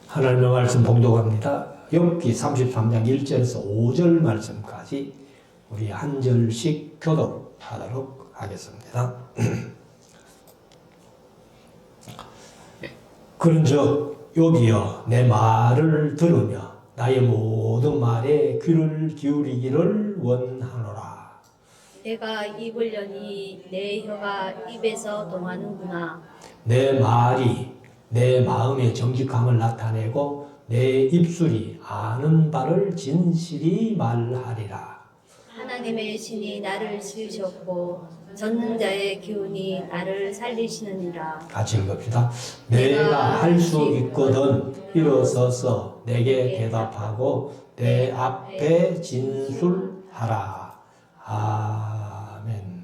하나님의 말씀 봉독합니다. 욥기 33장 1절에서 5절 말씀까지 우리 한 절씩 교독하도록 하겠습니다. 그런즉 욥이여 내 말을 들으며 나의 모든 말에 귀를 기울이기를 원하노라. 내가 입을 여니 내 혀가 입에서 동하는구나. 내 말이 내 마음의 정직함을 나타내고 내 입술이 아는 바를 진실이 말하리라. 하나님의 신이 나를 지으셨고 전능자의 기운이 나를 살리시느니라. 같이 읽읍시다. 내가 할 수 있거든 일어서서 내게 대답하고 내 앞에 진술하라. 아멘.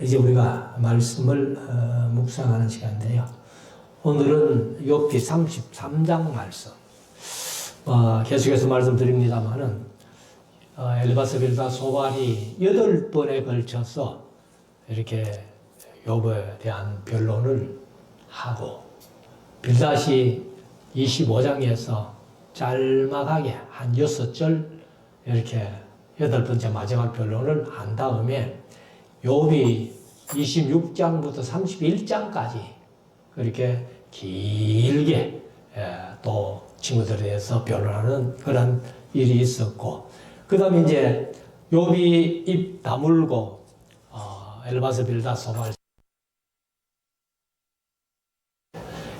이제 우리가 말씀을 묵상하는 시간인데요. 오늘은 욥기 33장 말씀. 계속해서 말씀드립니다만은 엘바스 빌닷 소발이 8번에 걸쳐서 이렇게 욥에 대한 변론을 하고 빌닷이 25장에서 짤막하게 한 6절 이렇게 8번째 마지막 변론을 한 다음에 욥이 26장부터 31장까지 그렇게 길게 또 친구들에 대해서 변론하는 그런 일이 있었고, 그 다음에 이제 욥이 입 다물고 엘바스 빌닷 소발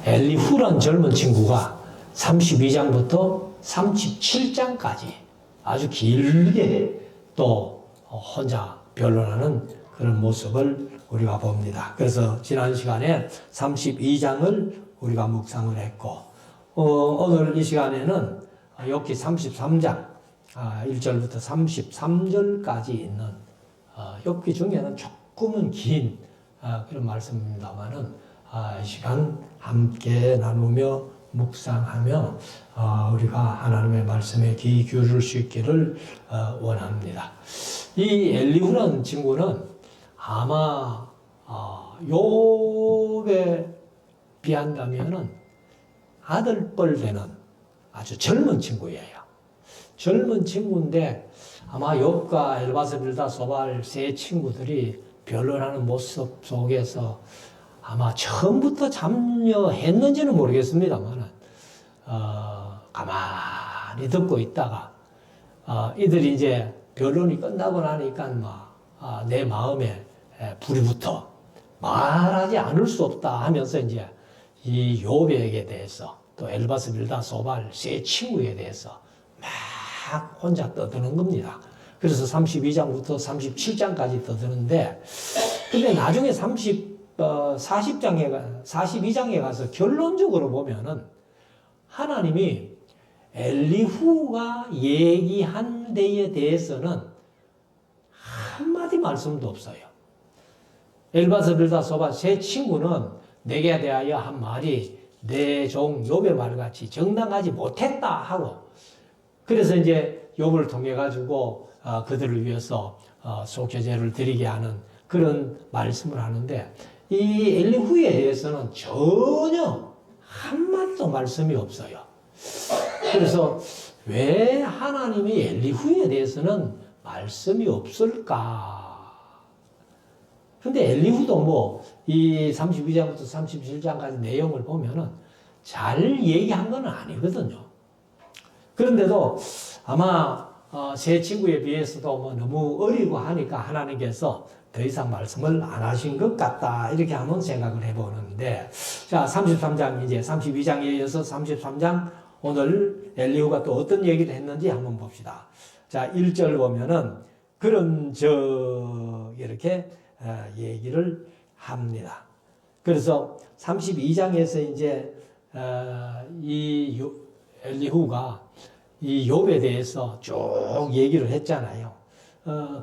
엘리후란 젊은 친구가 32장부터 37장까지 아주 길게 또 혼자 변론하는 그런 모습을 우리가 봅니다. 그래서 지난 시간에 32장을 우리가 묵상을 했고, 오늘 이 시간에는 욥기 33장 1절부터 33절까지 있는 욥기 중에는 조금은 긴 그런 말씀입니다만은 이 시간 함께 나누며 묵상하며 우리가 하나님의 말씀에 귀 기울일 수 있기를 원합니다. 이 엘리후라는 친구는 아마 욥에 비한다면은 아들뻘 되는 아주 젊은 친구예요. 젊은 친구인데 아마 욥과 엘바스 빌닷 소발 세 친구들이 변론하는 모습 속에서 아마 처음부터 참여했는지는 모르겠습니다만 가만히 듣고 있다가 이들이 이제 변론이 끝나고 나니까 내 마음에 불이 붙어 말하지 않을 수 없다 하면서 이제 이 욥에게 대해서 또 엘바스 빌닷 소발 세 친구에 대해서 막 혼자 떠드는 겁니다. 그래서 32장부터 37장까지 떠드는데, 근데 나중에 42장에 가서 결론적으로 보면은 하나님이 엘리후가 얘기한 데에 대해서는 한마디 말씀도 없어요. 엘바스 빌닷 소발 세 친구는 내게 대하여 한 말이 내 종 욥의 말같이 정당하지 못했다 하고, 그래서 이제 욥을 통해 가지고 그들을 위해서 속죄제를 드리게 하는 그런 말씀을 하는데, 이 엘리후에 대해서는 전혀 한마디도 말씀이 없어요. 그래서 왜 하나님이 엘리후에 대해서는 말씀이 없을까? 근데 엘리후도 이 32장부터 37장까지 내용을 보면은 잘 얘기한 건 아니거든요. 그런데도 아마 세 친구에 비해서도 너무 어리고 하니까 하나님께서 더 이상 말씀을 안 하신 것 같다, 이렇게 한번 생각을 해보는데, 자, 33장 이제 32장에 이어서 33장 오늘 엘리후가 또 어떤 얘기를 했는지 한번 봅시다. 자, 1절 보면은 그런 이렇게 얘기를 합니다. 그래서 32장에서 이제 이 엘리후가 이 욥에 대해서 쭉 얘기를 했잖아요.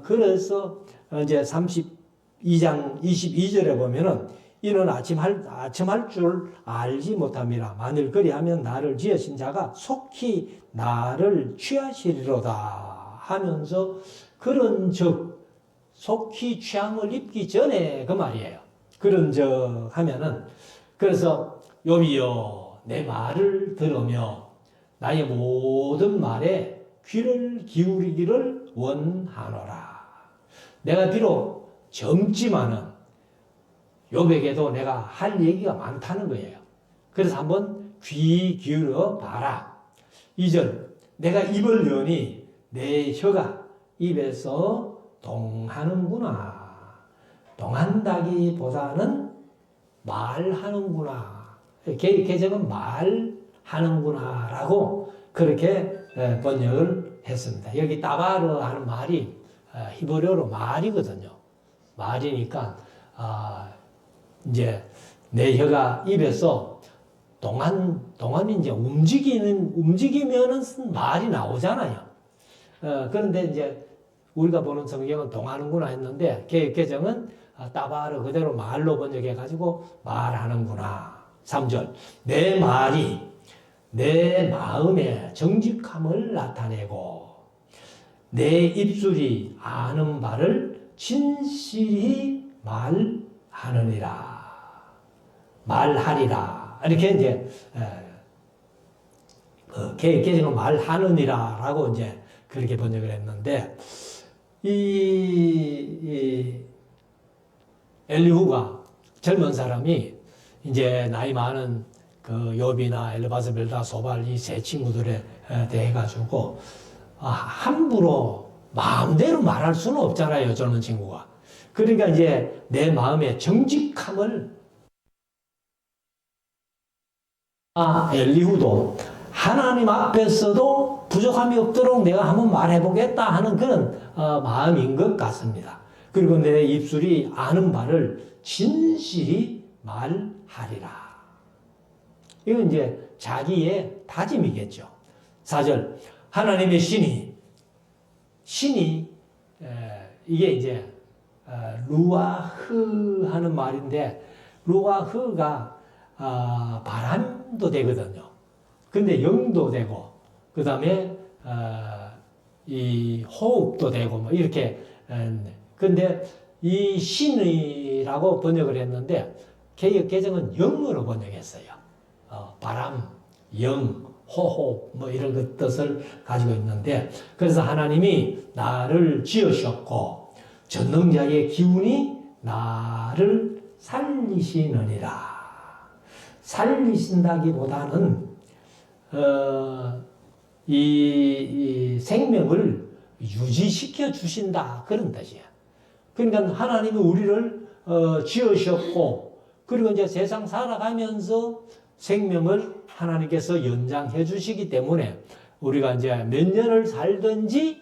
그래서 이제 32장 22절에 보면은 이는 아첨할 줄 알지 못함이라. 만일 그리하면 나를 지으신 자가 속히 나를 취하시리로다 하면서, 그런즉 속히 취함을 입기 전에 그 말이에요. 그런즉 하면은 그래서 욥이여 내 말을 들으며 나의 모든 말에 귀를 기울이기를 원하노라. 내가 비록 젊지만은 욥에게도 내가 할 얘기가 많다는 거예요. 그래서 한번 귀 기울여 봐라. 2절 내가 입을 여니 내 혀가 입에서 동하는구나. 동한다기보다는 말하는구나. 개정은 말하는구나라고 그렇게 번역을 했습니다. 여기 따바르 하는 말이 히브리어로 말이거든요. 말이니까 이제 내 혀가 입에서 동안이 이제 움직이면은 말이 나오잖아요. 그런데 이제 우리가 보는 성경은 동하는구나 했는데 개정은 따바르 그대로 말로 번역해가지고 말하는구나. 3절 내 말이 내 마음의 정직함을 나타내고 내 입술이 아는 바를 진실히 말하느니라. 말하리라. 이렇게 이제 개정은 말하느니라라고 이제 그렇게 번역을 했는데 이 엘리후가 젊은 사람이 이제 나이 많은 그 욥이나 엘르바스 빌다 소발 이 세 친구들에 대해 가지고 함부로 마음대로 말할 수는 없잖아요, 젊은 친구가. 그러니까 이제 내 마음의 정직함을 엘리후도 하나님 앞에서도 부족함이 없도록 내가 한번 말해보겠다 하는 그런 마음인 것 같습니다. 그리고 내 입술이 아는 바를 진실히 말하리라. 이건 이제 자기의 다짐이겠죠. 4절 하나님의 신이 이게 이제 루아흐 하는 말인데 루아흐가 바람도 되거든요. 근데 영도 되고 그 다음에 이 호흡도 되고 뭐 이렇게 근데 이 신이라고 번역을 했는데 개역 개정은 영으로 번역했어요. 바람, 영, 호흡 뭐 이런 것 뜻을 가지고 있는데 그래서 하나님이 나를 지으셨고 전능자의 기운이 나를 살리시느니라. 살리신다기보다는 이 생명을 유지시켜 주신다 그런 뜻이야. 그러니까 하나님이 우리를 지으셨고 그리고 이제 세상 살아가면서 생명을 하나님께서 연장해 주시기 때문에 우리가 이제 몇 년을 살든지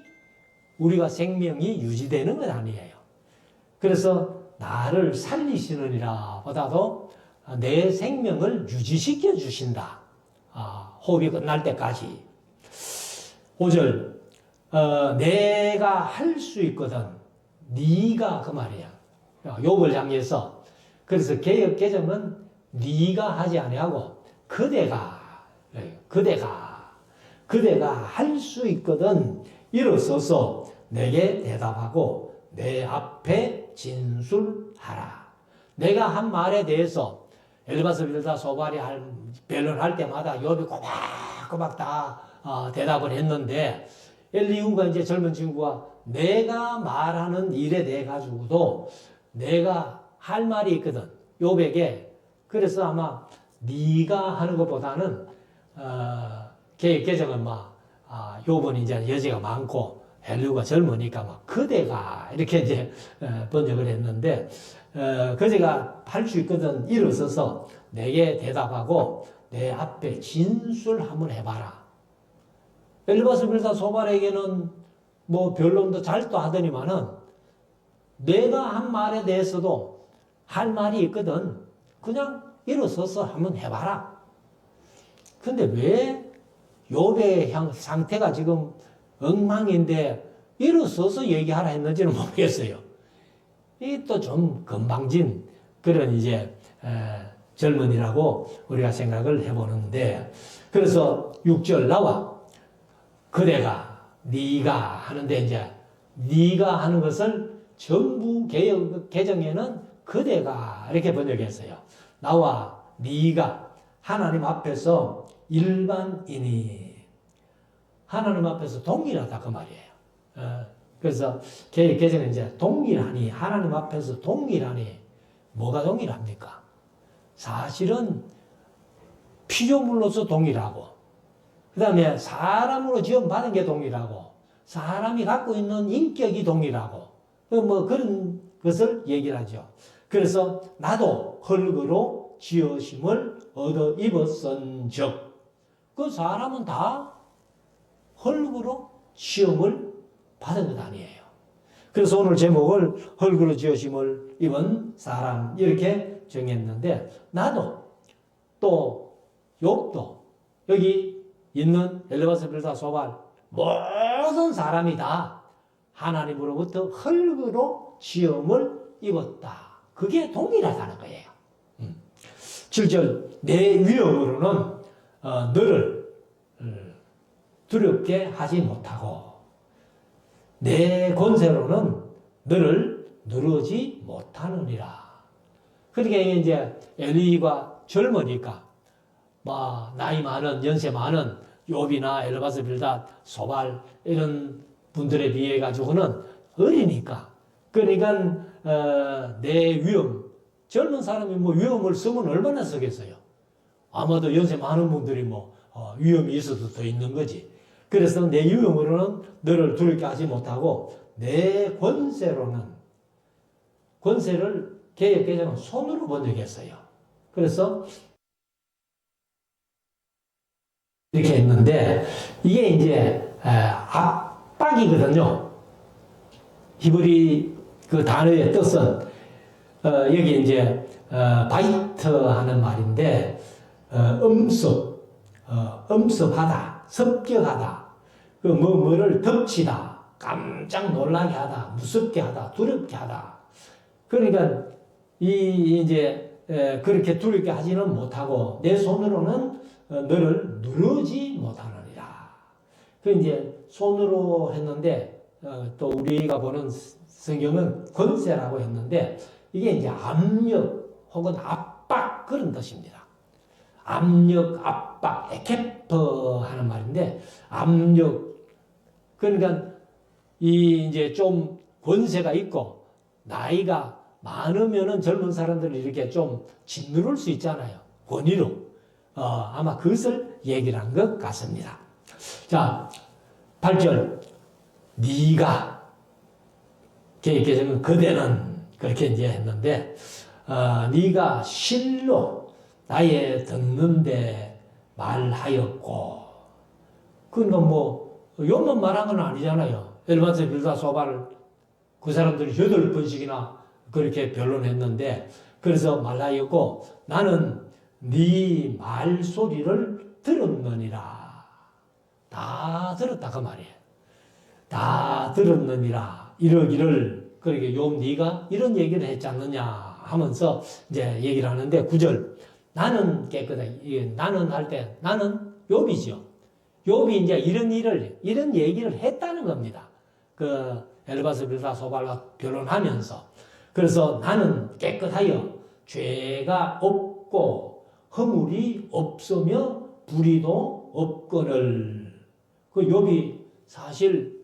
우리가 생명이 유지되는 건 아니에요. 그래서 나를 살리시느니라 보다도 내 생명을 유지시켜 주신다. 호흡이 끝날 때까지. 5절 내가 할 수 있거든. 네가 그 말이야. 욥을 향해서. 그래서 개역 개정은 네가 하지 아니하고 그대가 할 수 있거든. 일어서서 내게 대답하고 내 앞에 진술하라. 내가 한 말에 대해서 엘바스 빌다 소발이 변론할 때마다 욥이 꼬박꼬박 다 대답을 했는데 엘리후가 이제 젊은 친구가 내가 말하는 일에 대해 가지고도 내가 할 말이 있거든. 욥에게. 그래서 아마 네가 하는 것보다는 개정은 욥은 이제 여지가 많고 엘리후가 젊으니까 그대가 이렇게 이제 번역을 했는데 그대가 할 수 있거든. 일어서서 내게 대답하고 내 앞에 진술 한번 해봐라. 엘바스 빌다 소발에게는 뭐 변론도 잘도 하더니만은 내가 한 말에 대해서도 할 말이 있거든. 그냥 일어서서 한번 해봐라. 근데 왜 욥의 상태가 지금 엉망인데 일어서서 얘기하라 했는지는 모르겠어요. 이 또 좀 건방진 그런 이제 젊은이라고 우리가 생각을 해보는데 그래서 6절 나와 그대가 네가 하는데 이제 네가 하는 것을 전부 개정에는 그대가 이렇게 번역했어요. 나와 네가 하나님 앞에서 일반인이 하나님 앞에서 동일하다 그 말이에요. 그래서 개정은 이제 동일하니 하나님 앞에서 동일하니 뭐가 동일합니까? 사실은 피조물로서 동일하고 그 다음에 사람으로 지원받은 게 동일하고 사람이 갖고 있는 인격이 동일하고 뭐 그런 것을 얘기를 하죠. 그래서 나도 흙으로 지으심을 얻어 입었은즉 그 사람은 다 흙으로 지음을 받은 것 아니에요. 그래서 오늘 제목을 흙으로 지으심을 입은 사람 이렇게 정했는데 나도 또 욥도 여기 있는 엘리바스 빌다 소발 모든 사람이 다 하나님으로부터 흙으로 지음을 입었다. 그게 동일하다는 거예요. 7절 내 위엄으로는 너를 두렵게 하지 못하고 내 권세로는 너를 누르지 못하느니라. 그러니까 이제 엘리가 젊으니까 나이 많은 연세 많은 욥이나 엘르바스 빌닷 소발 이런 분들에 비해 가지고는 어리니까 그러니까 내 위엄 젊은 사람이 뭐 위엄을 쓰면 얼마나 쓰겠어요. 아마도 연세 많은 분들이 위엄이 있어도 더 있는 거지. 그래서 내 위엄으로는 너를 두렵게 하지 못하고 내 권세를 개혁개정은 손으로 번역했어요. 그래서 이렇게 했는데 이게 이제 압박이거든요. 히브리 그 단어의 뜻은 여기 이제 바이트 하는 말인데 음습하다, 습격하다, 그 뭐를 덮치다, 깜짝 놀라게 하다, 무섭게 하다, 두렵게 하다. 그러니까 이제 그렇게 두렵게 하지는 못하고 내 손으로는 너를 누르지 못하느니라. 그 이제 손으로 했는데 또 우리가 보는 성경은 권세라고 했는데 이게 이제 압력 혹은 압박 그런 뜻입니다. 압력, 압박, 에케프 하는 말인데 압력 그러니까 이제 좀 권세가 있고 나이가 많으면은 젊은 사람들이 이렇게 좀 짓누를 수 있잖아요. 권위로. 아마 그것을 얘기를 한 것 같습니다. 자, 8절. 네가 개정은 그대는 그렇게 이제 했는데 네가 실로 나의 듣는데 말하였고 그러니까 욕만 말한 건 아니잖아요. 엘바스 빌다 소바를 그 사람들이 8번씩이나 그렇게 변론했는데 그래서 말하였고 나는 네 말소리를 들었느니라. 다 들었다 그 말이에요. 다 들었느니라. 이러기를 그렇게 욥 네가 이런 얘기를 했지 않느냐 하면서 이제 얘기를 하는데 9절 나는 깨끗하다. 나는 할 때 나는 욥이죠. 욥이 이제 이런 얘기를 했다는 겁니다. 그 엘바스 빌다 소발과 변론하면서 그래서 나는 깨끗하여 죄가 없고 허물이 없으며 불의도 없거늘. 그 욥이 사실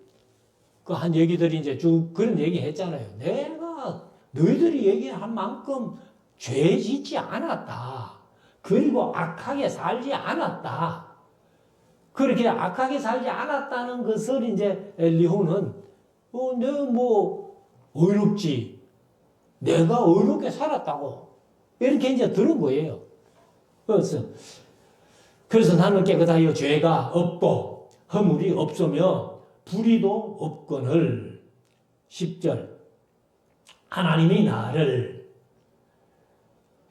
그 한 얘기들이 이제 쭉 그런 얘기 했잖아요. 내가 너희들이 얘기한 만큼 죄 짓지 않았다. 그리고 악하게 살지 않았다. 그렇게 악하게 살지 않았다는 것을 이제 엘리후는 내가 의롭지. 내가 의롭게 살았다고. 이렇게 이제 들은 거예요. 그래서 나는 깨끗하여 죄가 없고 허물이 없으며 불의도 없거늘. 10절. 하나님이 나를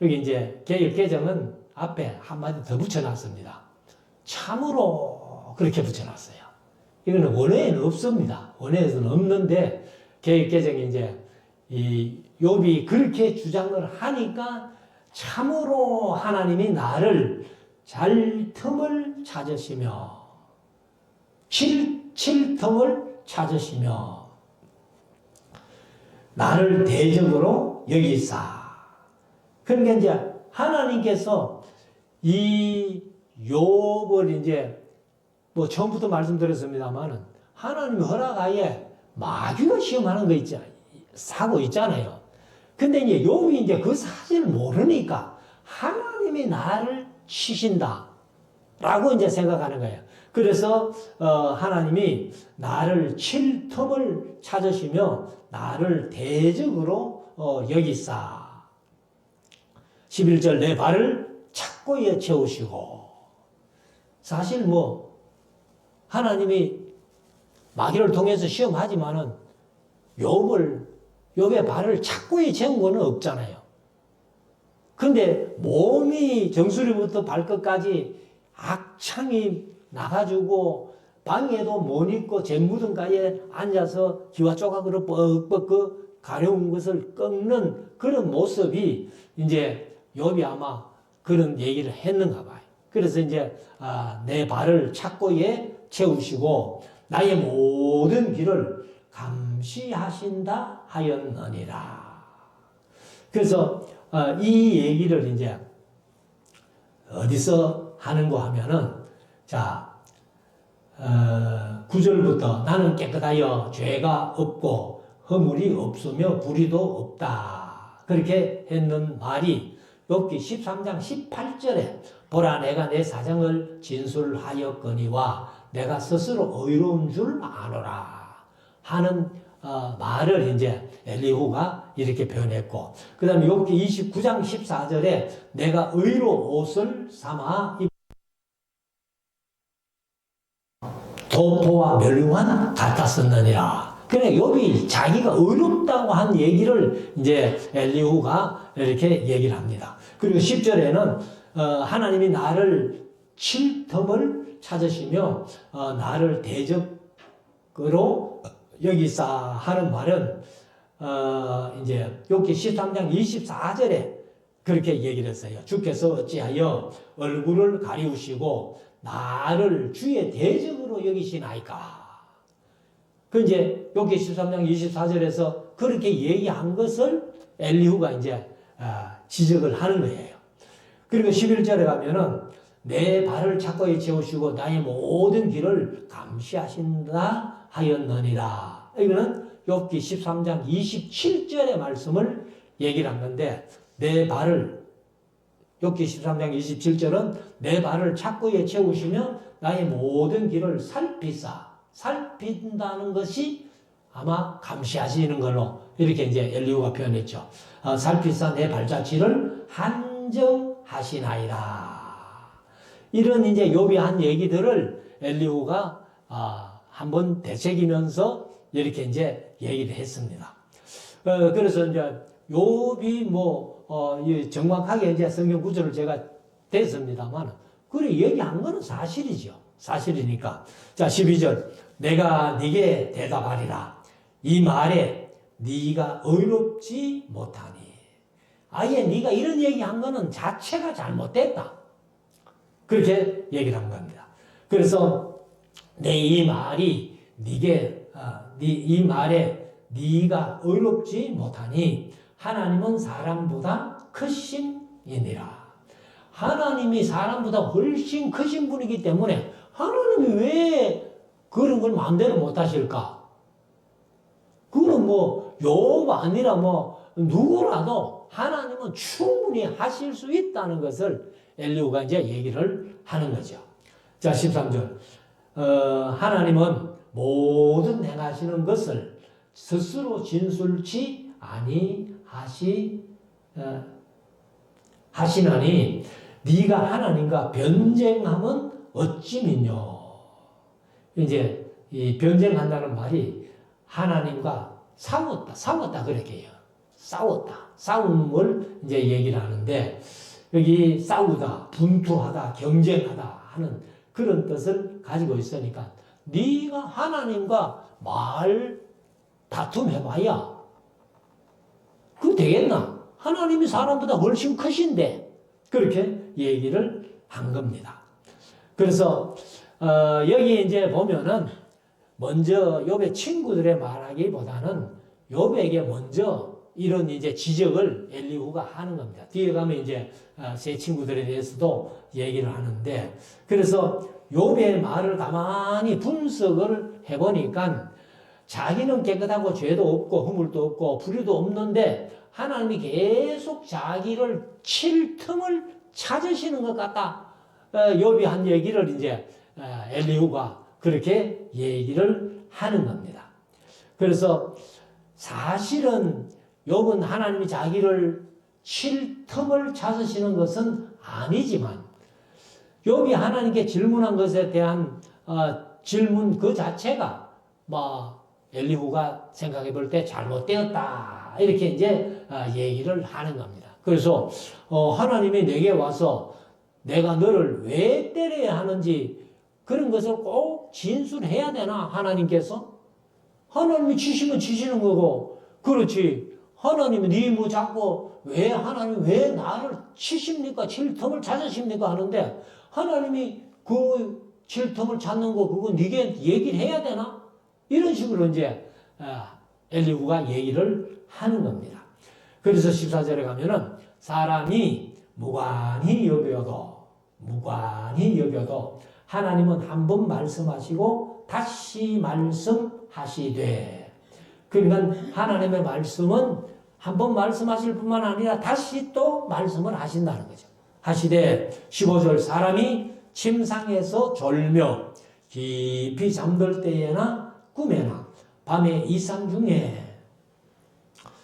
여기 이제 개정은 앞에 한마디 더 붙여놨습니다. 참으로 그렇게 붙여놨어요. 이거는 원어에는 없습니다. 원어에서는 없는데 개정이 이제 이 욥이 그렇게 주장을 하니까 참으로 하나님이 나를 잘 틈을 찾으시며 칠 틈을 찾으시며 나를 대적으로 여기사. 그러니까 이제 하나님께서 이 욥을 이제 뭐 처음부터 말씀드렸습니다만은 하나님이 허락하에 마귀가 시험하는 거 있잖아요. 사고 있잖아요. 근데 이제 욥이 이제 그 사실을 모르니까 하나님이 나를 치신다. 라고 이제 생각하는 거예요. 그래서, 하나님이 나를 칠 틈을 찾으시며 나를 대적으로, 여기사. 11절 내 발을 착고에 채우시고. 사실 뭐, 하나님이 마귀를 통해서 시험하지만은 욥의 발을 착고에 채운 거는 없잖아요. 근데 몸이 정수리부터 발끝까지 악창이 나가지고 방에도 못 있고 잼무등가에 앉아서 기와 조각으로 뻑뻑 그 가려운 것을 꺾는 그런 모습이 이제 욥이 아마 그런 얘기를 했는가 봐요. 그래서 이제 내 발을 착고에 채우시고 나의 모든 길을 감시하신다 하였느니라. 그래서 이 얘기를 이제 어디서 하는가 하면은, 자, 9절부터 나는 깨끗하여 죄가 없고 허물이 없으며 불의도 없다. 그렇게 했는 말이 욥기 13장 18절에 보라 내가 내 사정을 진술하였거니와 내가 스스로 의로운 줄 아노라 하는 말을 이제 엘리후가 이렇게 표현했고, 그 다음에 욥기 29장 14절에 내가 의로 옷을 삼아 도포와 멸류관 같았었느니라. 그래 욥이 자기가 의롭다고 한 얘기를 이제 엘리후가 이렇게 얘기를 합니다. 그리고 10절에는 하나님이 나를 칠 틈을 찾으시며 나를 대적으로 여기사 하는 말은 이제 욥기 13장 24절에 그렇게 얘기를 했어요. 주께서 어찌하여 얼굴을 가리우시고 나를 주의 대적으로 여기시나이까. 그 이제 욥기 13장 24절에서 그렇게 얘기한 것을 엘리후가 이제 지적을 하는 거예요. 그리고 11절에 가면은 내 발을 착고에 채우시고 나의 모든 길을 감시하신다 하였느니라. 이거는 욥기 13장 27절의 말씀을 얘기를 한 건데, 내 발을 욥기 13장 27절은 내 발을 착고에 채우시며 나의 모든 길을 살핀다는 것이 아마 감시하시는 걸로 이렇게 이제 엘리후가 표현했죠. 살피사 내 발자취를 한정하시나이다. 이런 이제 욥이 한 얘기들을 엘리후가 한번 되새기면서 이렇게 이제 얘기를 했습니다. 그래서 이제 욥이 정확하게 이제 성경 구절을 제가 댔습니다만, 그래 얘기한 거는 사실이죠. 사실이니까. 자, 12절. 내가 네게 대답하리라. 이 말에 네가 의롭지 못하니. 아예 네가 이런 얘기한 거는 자체가 잘못됐다. 그렇게 얘기를 한 겁니다. 그래서 이 말이 이 말에 네가 의롭지 못하니 하나님은 사람보다 크심이니라. 하나님이 사람보다 훨씬 크신 분이기 때문에 하나님이 왜 그런 걸 마음대로 못하실까? 그건 욥 아니라 누구라도 하나님은 충분히 하실 수 있다는 것을 엘리후가 이제 얘기를 하는 거죠. 자, 13절. 하나님은 모든 행하시는 것을 스스로 진술치 하시나니 네가 하나님과 변쟁함은 어찌 믿뇨. 이제 이 변쟁한다는 말이 하나님과 싸웠다 그렇게 해요. 싸움을 이제 얘기를 하는데, 여기 싸우다, 분투하다, 경쟁하다 하는 그런 뜻을 가지고 있으니까 네가 하나님과 다툼해봐야 그거 되겠나? 하나님이 사람보다 훨씬 크신데 그렇게 얘기를 한 겁니다. 그래서 여기 이제 보면은 먼저 욥의 친구들의 말하기보다는 욥에게 먼저 이런 이제 지적을 엘리후가 하는 겁니다. 뒤에 가면 이제 세 친구들에 대해서도 얘기를 하는데, 그래서 욥의 말을 가만히 분석을 해보니까 자기는 깨끗하고 죄도 없고 허물도 없고 불의도 없는데 하나님이 계속 자기를 칠 틈을 찾으시는 것 같다. 욥이 한 얘기를 이제 엘리후가 그렇게 얘기를 하는 겁니다. 그래서 사실은 욥은 하나님이 자기를 칠 틈을 찾으시는 것은 아니지만 욥이 하나님께 질문한 것에 대한 질문 그 자체가 엘리후가 생각해 볼 때 잘못되었다 이렇게 이제 얘기를 하는 겁니다. 그래서 하나님이 내게 와서 내가 너를 왜 때려야 하는지 그런 것을 꼭 진술해야 되나 하나님께서? 하나님이 치시면 치시는 거고 그렇지 하나님이 네 뭐 자꾸 왜 하나님 왜 나를 치십니까? 칠 틈을 찾으십니까? 하는데 하나님이 그 칠 틈을 찾는 거 그거 네게 얘기를 해야 되나? 이런 식으로 이제 엘리후가 얘기를 하는 겁니다. 그래서 14절에 가면은 사람이 무관히 여겨도 하나님은 한 번 말씀하시고 다시 말씀하시되, 그러니까 하나님의 말씀은 한 번 말씀하실 뿐만 아니라 다시 또 말씀을 하신다는 거죠. 하시되 15절 사람이 침상에서 졸며 깊이 잠들 때에나 꿈에나 밤의 이상 중에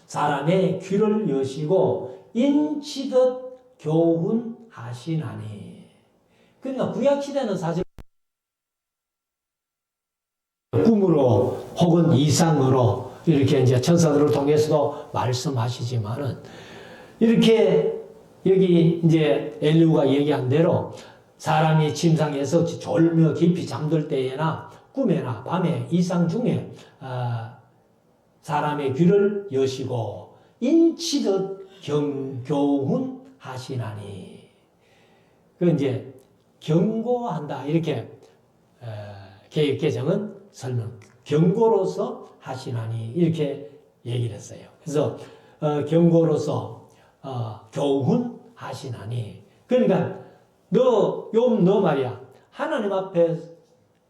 사람의 귀를 여시고 인치듯 교훈하시나니. 그러니까 구약시대는 사실 꿈으로 혹은 이상으로 이렇게 이제 천사들을 통해서도 말씀하시지만은 이렇게 여기 이제 엘리후가 얘기한 대로 사람이 침상에서 졸며 깊이 잠들 때에나 꿈에나 밤에 이상 중에 사람의 귀를 여시고 인치듯 교훈하시나니. 그 이제 경고한다 이렇게 개역개정은 설명 경고로서 하시나니 이렇게 얘기를 했어요. 그래서 경고로서 교훈하시나니. 그러니까 너 말이야 하나님 앞에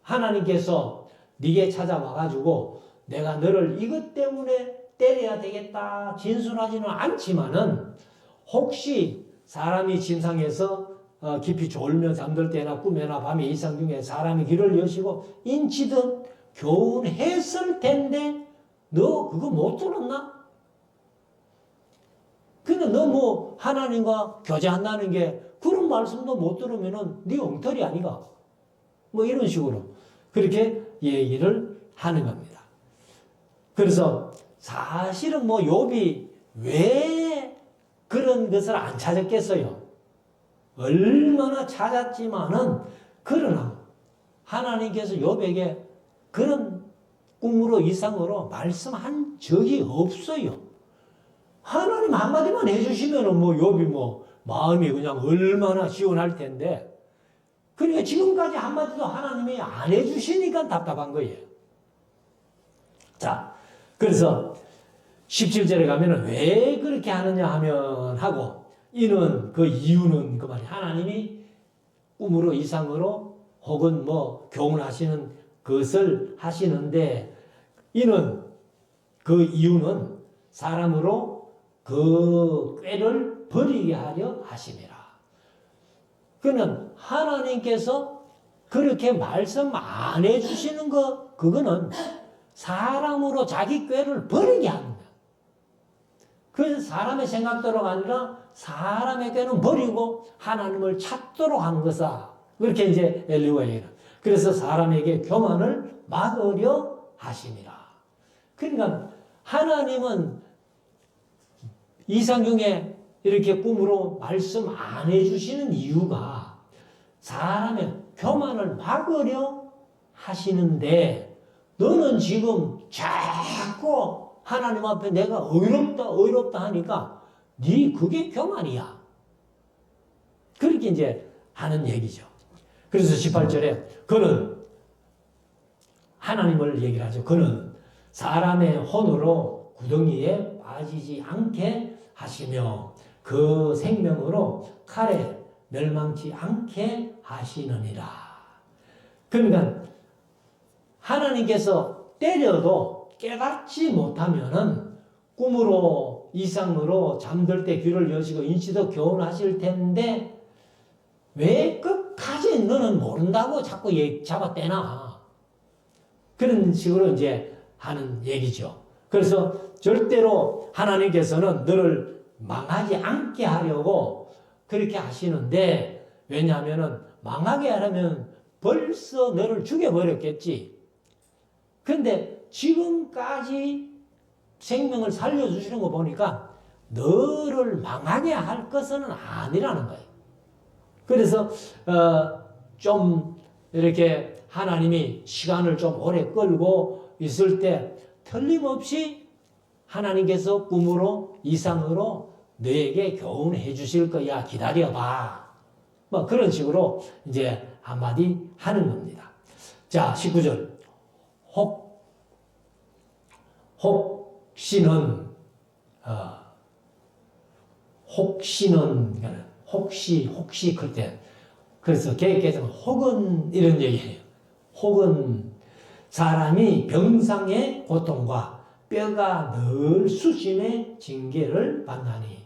하나님께서 네게 찾아와가지고 내가 너를 이것 때문에 때려야 되겠다 진술하지는 않지만은 혹시 사람이 침상에서 깊이 졸며 잠들 때나 꿈에나 밤에 이상 중에 사람이 귀를 여시고 인치듯 교훈했을 텐데 너 그거 못 들었나? 근데 너 뭐 하나님과 교제한다는 게 그런 말씀도 못 들으면은 네 엉터리 아니가? 뭐 이런 식으로 그렇게 얘기를 하는 겁니다. 그래서 사실은 뭐 욥이 왜 그런 것을 안 찾았겠어요? 얼마나 찾았지만은 그러나 하나님께서 욥에게 그런 꿈으로 이상으로 말씀한 적이 없어요. 하나님 한마디만 해주시면은 뭐 욥이 뭐 마음이 그냥 얼마나 시원할 텐데, 그러니까 지금까지 한마디도 하나님이 안 해주시니까 답답한 거예요. 자, 그래서 17절에 가면은 왜 그렇게 하느냐 하고 이는 그 이유는 그 말이 하나님이 꿈으로 이상으로 혹은 뭐 교훈하시는 것을 하시는데 이는 그 이유는 사람으로 그 꾀를 버리게 하려 하심이라. 그는 하나님께서 그렇게 말씀 안 해주시는 거 그거는 사람으로 자기 꾀를 버리게 하는 거야. 그래서 사람의 생각대로가 아니라 사람의 꾀는 버리고 하나님을 찾도록 한 것이다. 그렇게 이제 엘리후가 얘기해요. 그래서 사람에게 교만을 막으려 하심이라. 그러니까 하나님은 이상 중에 이렇게 꿈으로 말씀 안 해주시는 이유가 사람의 교만을 막으려 하시는데 너는 지금 자꾸 하나님 앞에 내가 의롭다 하니까 네 그게 교만이야. 그렇게 이제 하는 얘기죠. 그래서 18절에 그는 하나님을 얘기를 하죠. 그는 사람의 혼으로 구덩이에 빠지지 않게 하시며 그 생명으로 칼에 멸망치 않게 하시느니라. 그러니까 하나님께서 때려도 깨닫지 못하면은 꿈으로 이상으로 잠들 때 귀를 여시고 인치도 교훈하실 텐데 왜 끝까지 너는 모른다고 자꾸 잡아떼나. 그런 식으로 이제 하는 얘기죠. 그래서 절대로 하나님께서는 너를 망하지 않게 하려고 그렇게 하시는데, 왜냐하면은 망하게 하려면 벌써 너를 죽여버렸겠지. 근데 지금까지 생명을 살려주시는 거 보니까 너를 망하게 할 것은 아니라는 거예요. 그래서 좀 이렇게 하나님이 시간을 좀 오래 끌고 있을 때 틀림없이 하나님께서 꿈으로 이상으로 너에게 교훈해 주실 거야. 기다려봐. 뭐 그런 식으로 이제 한마디 하는 겁니다. 자, 19절. 혹시는 혹시 그럴 때, 그래서 개혁개정은 혹은 이런 얘기예요. 혹은 사람이 병상의 고통과 뼈가 늘 쑤심의 징계를 받나니.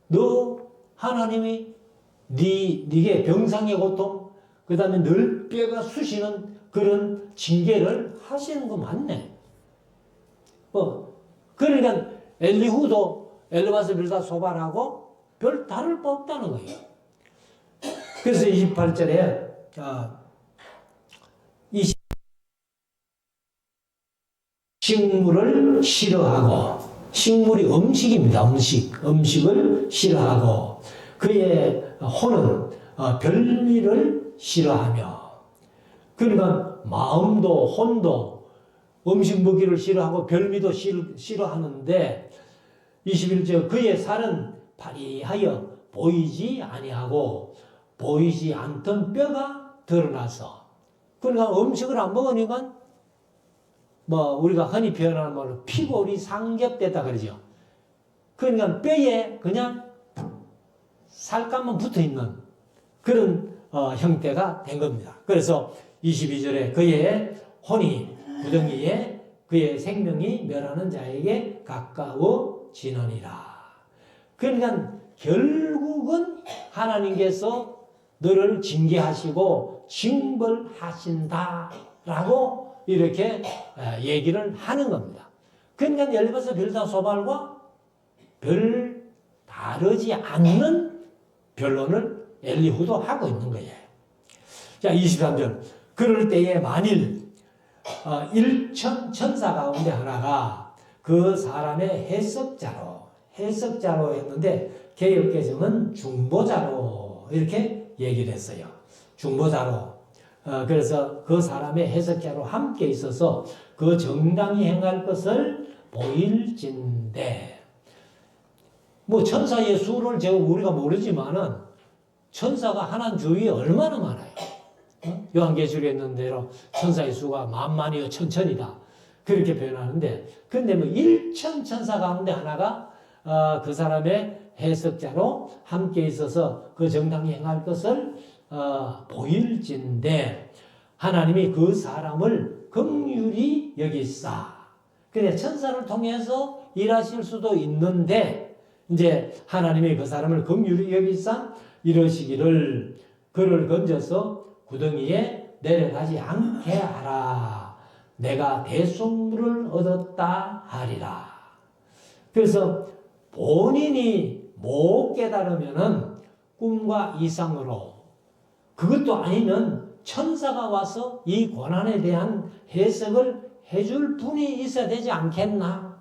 너 하나님이 네게 병상의 고통, 그 다음에 늘 뼈가 쑤시는 그런 징계를 하시는 거 맞네. 그러니까 엘리후도 엘르바스 빌다 소발하고 별 다를 바 없다는 거예요. 그래서 28절에 이 식물을 싫어하고, 식물이 음식입니다. 음식을 싫어하고, 그의 혼은 별미를 싫어하며. 그러니까 마음도 혼도 음식 먹기를 싫어하고 별미도 싫어하는데, 21절 그의 살은 파리하여 보이지 아니하고 보이지 않던 뼈가 드러나서. 그러니까 음식을 안 먹으니까 우리가 흔히 표현하는 말로 피골이 상접됐다 그러죠. 그러니까 뼈에 그냥 살감만 붙어 있는 그런 형태가 된 겁니다. 그래서 22절에 그의 혼이 구덩이에 그의 생명이 멸하는 자에게 가까워지느니라. 그러니까 결국은 하나님께서 너를 징계하시고 징벌하신다라고 이렇게 얘기를 하는 겁니다. 그러니까 엘리바스 빌다 소발과 별 다르지 않는 변론을 엘리후도 하고 있는 거예요. 자, 23절. 그럴 때에 만일 일천 천사 가운데 하나가 그 사람의 해석자로 했는데 개역개정은 중보자로 이렇게 얘기를 했어요. 중보자로. 그래서 그 사람의 해석자로 함께 있어서 그 정당히 행할 것을 보일진대. 천사의 수를 우리가 모르지만은 천사가 하나님 주위에 얼마나 많아요. 요한계시록에 있는 대로 천사의 수가 만만이요 천천이다. 그렇게 표현하는데, 근데 1천 천사 가운데 하나가 그 사람의 해석자로 함께 있어서 그 정당히 행할 것을 보일진대 하나님이 그 사람을 긍휼히 여기사. 그래, 천사를 통해서 일하실 수도 있는데 이제 하나님이 그 사람을 긍휼히 여기사 이러시기를 그를 건져서 구덩이에 내려가지 않게 하라. 내가 대속물을 얻었다 하리라. 그래서 본인이 못 깨달으면은 꿈과 이상으로, 그것도 아니면 천사가 와서 이 고난에 대한 해석을 해줄 분이 있어야 되지 않겠나?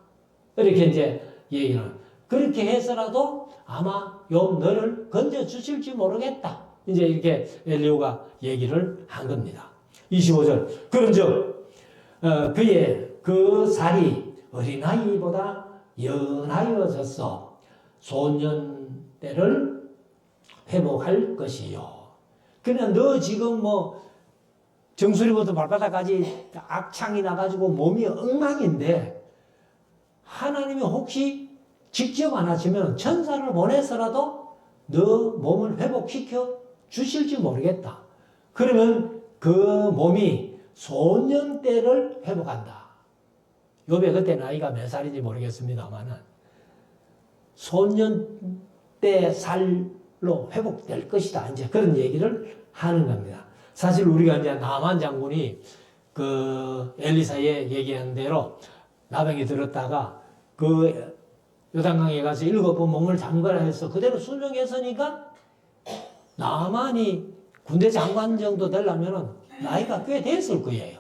이렇게 이제 얘기를. 그렇게 해서라도 아마 너를 건져 주실지 모르겠다. 이제 이렇게 엘리후가 얘기를 한 겁니다. 25절. 그런즉 그의 그 살이 어린아이보다 연하여졌어 소년 때를 회복할 것이요. 그냥 너 지금 정수리부터 발바닥까지 악창이 나가지고 몸이 엉망인데 하나님이 혹시 직접 안 하시면 천사를 보내서라도 너 몸을 회복시켜 주실지 모르겠다. 그러면 그 몸이 소년 때를 회복한다. 욥의 그때 나이가 몇 살인지 모르겠습니다만은 소년 때 살로 회복될 것이다. 이제 그런 얘기를 하는 겁니다. 사실 우리가 이제 나만 장군이 그 엘리사의 얘기한 대로 나병이 들었다가 그 요단강에 가서 7번 몸을 잠그라 해서 그대로 순종했으니까 나만이 군대 장관 정도 되려면은 나이가 꽤 됐을 거예요.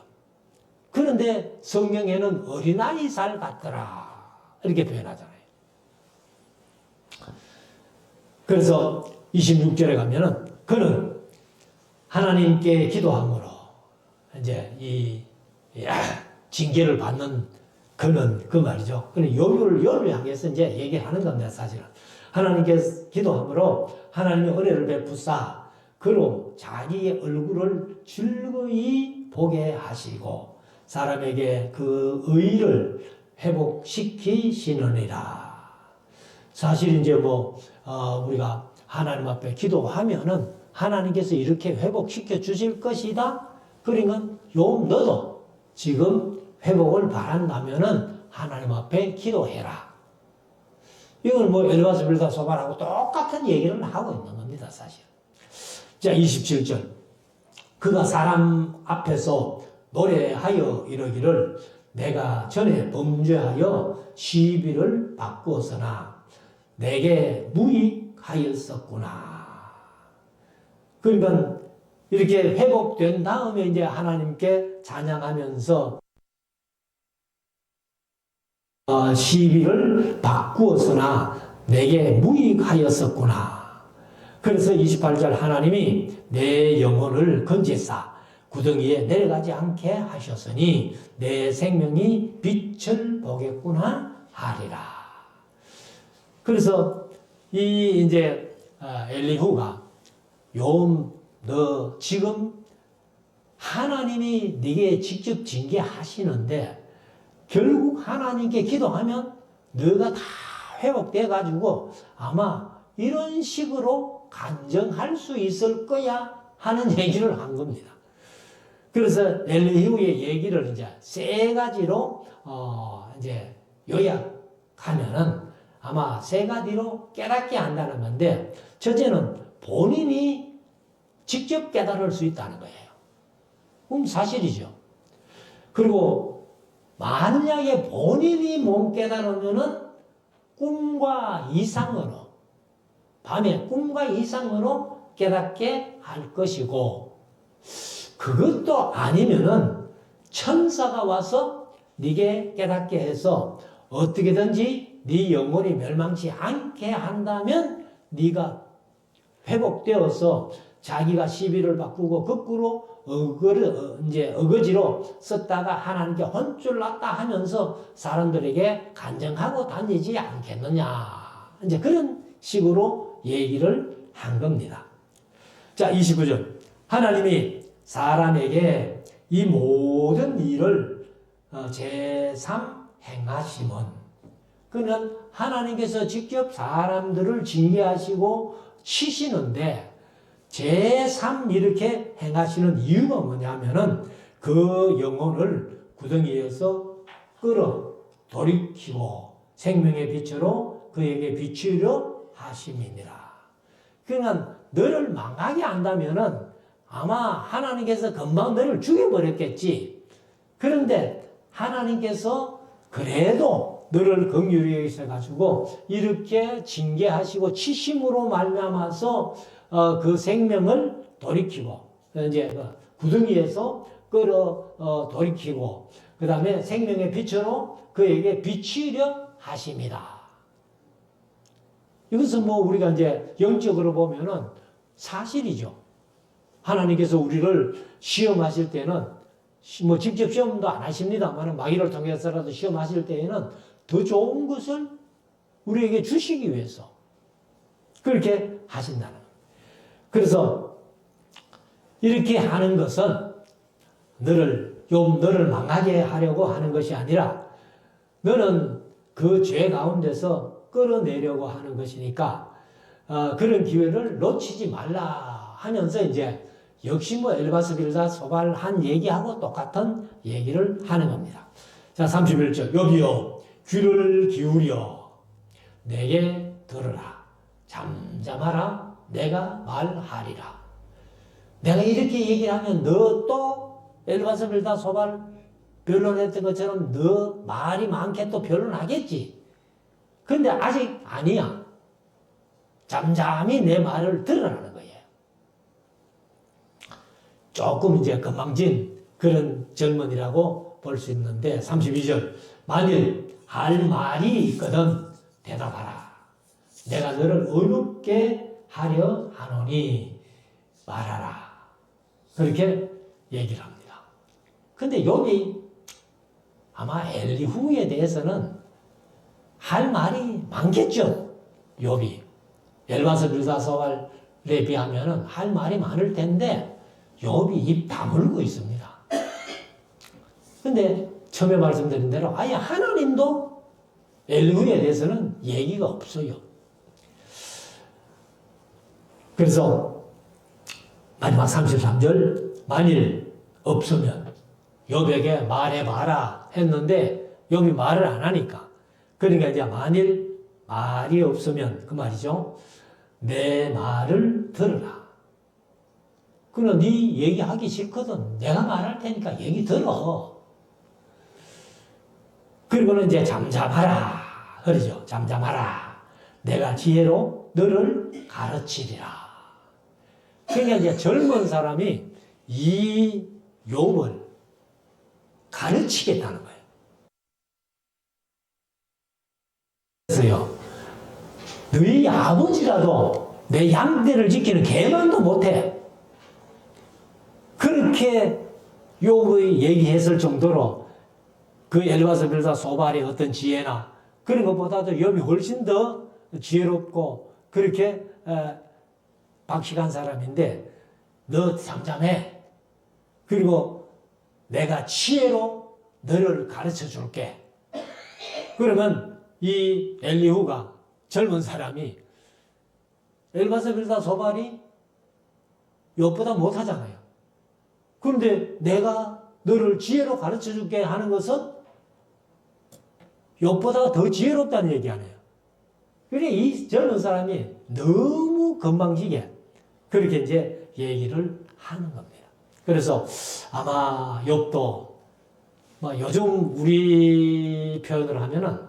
그런데 성경에는 어린아이 살 같더라. 이렇게 표현하잖아요. 그래서 26절에 가면은 그는 하나님께 기도함으로 이제 이 징계를 받는 그는 그 말이죠. 그는 욥을 향해서 이제 얘기하는 겁니다, 사실은. 하나님께 기도함으로 하나님의 은혜를 베푸사 그로 자기의 얼굴을 즐거이 보게 하시고 사람에게 그 의를 회복시키시느니라. 사실 이제 우리가 하나님 앞에 기도하면은 하나님께서 이렇게 회복시켜 주실 것이다. 그러니까 너도 지금 회복을 바란다면은 하나님 앞에 기도해라. 이건 엘바스 빌다 소발하고 똑같은 얘기를 하고 있는 겁니다, 사실. 자, 27절. 그가 사람 앞에서 노래하여 이러기를 내가 전에 범죄하여 시비를 바꾸었으나 내게 무익하였었구나. 그러니까 이렇게 회복된 다음에 이제 하나님께 찬양하면서 시비를 바꾸었으나 내게 무익하였었구나. 그래서 28절 하나님이 내 영혼을 건지사 구덩이에 내려가지 않게 하셨으니 내 생명이 빛을 보겠구나 하리라. 그래서 이제 엘리후가 너 지금 하나님이 네게 직접 징계하시는데 결국 하나님께 기도하면 너가 다 회복돼 가지고 아마 이런 식으로 간증할 수 있을 거야 하는 얘기를 한 겁니다. 그래서 엘리후의 얘기를 이제 세 가지로 이제 요약하면은 아마 세 가지로 깨닫게 한다는 건데 첫째는 본인이 직접 깨달을 수 있다는 거예요. 그럼 사실이죠. 그리고 만약에 본인이 못 깨달으면은 꿈과 이상으로 밤에 꿈과 이상으로 깨닫게 할 것이고 그것도 아니면은 천사가 와서 네게 깨닫게 해서 어떻게든지 네 영혼이 멸망치 않게 한다면 네가 회복되어서 자기가 시비를 바꾸고 거꾸로 이제 어거지로 썼다가 하나님께 혼쭐 났다 하면서 사람들에게 간증하고 다니지 않겠느냐. 이제 그런 식으로 얘기를 한 겁니다. 자, 29절. 하나님이 사람에게 이 모든 일을 제3 행하심은 그는 하나님께서 직접 사람들을 징계하시고 치시는데 제3 이렇게 행하시는 이유가 뭐냐면은 그 영혼을 구덩이에서 끌어 돌이키고 생명의 빛으로 그에게 비추려 하심이니라. 그러니까 너를 망하게 한다면은 아마 하나님께서 금방 너를 죽여버렸겠지. 그런데 하나님께서 그래도 너를 긍휼히 여기셔가지고 이렇게 징계하시고 치심으로 말미암아서 그 생명을 돌이키고 이제 구덩이에서 끌어 돌이키고 그 다음에 생명의 빛으로 그에게 비추려 하심이다. 이것은 우리가 이제 영적으로 보면은 사실이죠. 하나님께서 우리를 시험하실 때는 직접 시험도 안 하십니다만 마귀를 통해서라도 시험하실 때에는 더 좋은 것을 우리에게 주시기 위해서 그렇게 하신다는 거예요. 그래서 이렇게 하는 것은 너를 망하게 하려고 하는 것이 아니라 너는 그 죄 가운데서 끌어내려고 하는 것이니까 그런 기회를 놓치지 말라 하면서 이제 역시 뭐 엘바스 빌닷 소발 한 얘기하고 똑같은 얘기를 하는 겁니다. 자, 31절. 여비여 귀를 기울여 내게 들으라. 잠잠하라. 내가 말하리라. 내가 이렇게 얘기를 하면 너 또 엘바스 빌닷 소발 변론했던 것처럼 너 말이 많게 또 변론하겠지. 근데 아직 아니야. 잠잠히 내 말을 들으라는 거예요. 조금 이제 건방진 그런 젊은이라고 볼 수 있는데 32절. 만일 할 말이 있거든 대답하라. 내가 너를 의롭게 하려 하노니 말하라. 그렇게 얘기를 합니다. 근데 욥이 아마 엘리후에 대해서는 할 말이 많겠죠. 욥이 엘바스 빌닷 소발에 비하면 할 말이 많을 텐데 욥이 입 다물고 있습니다. 근데 처음에 말씀드린 대로 아예 하나님도 엘리후에 대해서는 얘기가 없어요. 그래서 마지막 33절 만일 없으면 욥에게 말해봐라 했는데 욥이 말을 안 하니까 그러니까 이제 만일 말이 없으면 그 말이죠. 내 말을 들으라. 그럼 네 얘기하기 싫거든. 내가 말할 테니까 얘기 들어. 그리고는 이제 잠잠하라. 그러죠. 잠잠하라. 내가 지혜로 너를 가르치리라. 그러니까 이제 젊은 사람이 이 욥을 가르치겠다는 거예요. 그래서요, 너희 아버지라도 내 양떼를 지키는 개만도 못해. 그렇게 욥의 얘기했을 정도로 그 엘바스 빌닷 소발의 어떤 지혜나 그런 것보다도 욥이 훨씬 더 지혜롭고 그렇게 박식한 사람인데 너 잠잠해. 그리고 내가 지혜로 너를 가르쳐 줄게. 그러면 이 엘리후가 젊은 사람이 엘바스 빌닷 소발이 욥보다 못하잖아요. 그런데 내가 너를 지혜로 가르쳐 줄게 하는 것은 욥보다 더 지혜롭다는 얘기 아니에요. 그래 이 젊은 사람이 너무 건방지게 그렇게 이제 얘기를 하는 겁니다. 그래서 아마 욥도 뭐 요즘 우리 표현을 하면은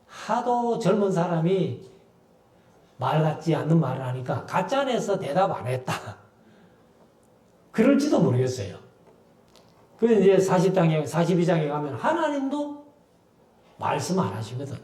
하도 젊은 사람이 말 같지 않는 말을 하니까 가짜내서 대답 안 했다. 그럴지도 모르겠어요. 그래서 이제 42장에 가면 하나님도 말씀 안 하시거든.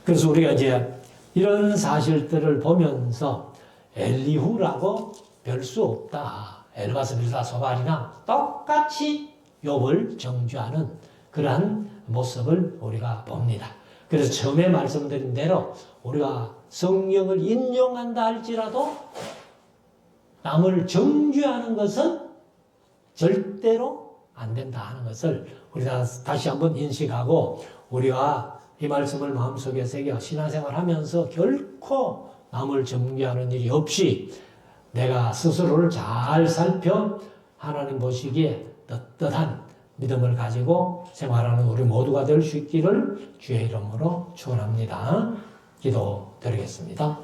그래서 우리가 이제 이런 사실들을 보면서 엘리후라고 별 수 없다. 엘바스 빌닷 소발이나 똑같이 욥을 정죄하는 그러한 모습을 우리가 봅니다. 그래서 처음에 말씀드린 대로 우리가 성경을 인용한다 할지라도 남을 정죄하는 것은 절대로 안 된다 하는 것을 우리가 다시 한번 인식하고 우리가 이 말씀을 마음속에 새겨 신앙생활 하면서 결코 남을 정죄하는 일이 없이 내가 스스로를 잘 살펴 하나님 보시기에 떳떳한 믿음을 가지고 생활하는 우리 모두가 될 수 있기를 주의 이름으로 축원합니다. 기도드리겠습니다.